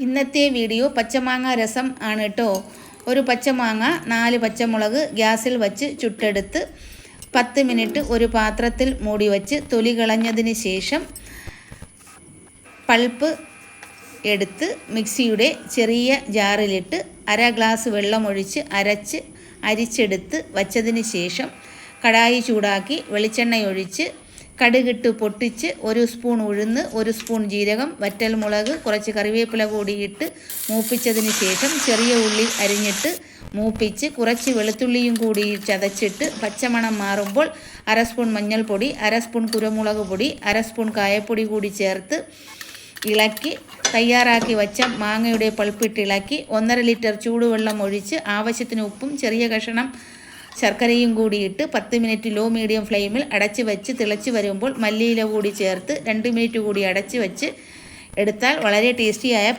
ഇന്നത്തെ വീഡിയോ പച്ചമാങ്ങ രസം ആണ് കേട്ടോ. ഒരു പച്ചമാങ്ങ 4 പച്ചമുളക് ഗ്യാസിൽ വച്ച് ചുട്ടെടുത്ത് 10 മിനിറ്റ് ഒരു പാത്രത്തിൽ മൂടി വച്ച് തൊലി കളഞ്ഞതിന് ശേഷം പൾപ്പ് എടുത്ത് മിക്സിയുടെ ചെറിയ ജാറിലിട്ട് 1/2 ഗ്ലാസ് വെള്ളമൊഴിച്ച് അരിച്ചെടുത്ത് വച്ചതിന് ശേഷം കടായി ചൂടാക്കി വെളിച്ചെണ്ണയൊഴിച്ച് കടുകിട്ട് പൊട്ടിച്ച് 1 സ്പൂൺ ഉഴുന്ന് 1 സ്പൂൺ ജീരകം വറ്റൽമുളക് കുറച്ച് കറിവേപ്പില കൂടി ഇട്ട് മൂപ്പിച്ചതിന് ശേഷം ചെറിയ ഉള്ളി അരിഞ്ഞിട്ട് മൂപ്പിച്ച് കുറച്ച് വെളുത്തുള്ളിയും കൂടി ചതച്ചിട്ട് പച്ചമണം മാറുമ്പോൾ 1/2 സ്പൂൺ മഞ്ഞൾപ്പൊടി 1/2 സ്പൂൺ കുരുമുളക് പൊടി 1/2 സ്പൂൺ കായപ്പൊടി കൂടി ചേർത്ത് ഇളക്കി തയ്യാറാക്കി വച്ച മാങ്ങയുടെ പൾപ്പിട്ട് ഇളക്കി 1.5 ലിറ്റർ ചൂടുവെള്ളം ഒഴിച്ച് ആവശ്യത്തിന് ഉപ്പും ചെറിയ കഷണം ശർക്കരയും കൂടി ഇട്ട് 10 മിനിറ്റ് ലോ മീഡിയം ഫ്ലെയിമിൽ അടച്ച് വെച്ച് തിളച്ച് വരുമ്പോൾ മല്ലിയില കൂടി ചേർത്ത് 2 മിനിറ്റ് കൂടി അടച്ച് വെച്ച് എടുത്താൽ വളരെ ടേസ്റ്റിയായ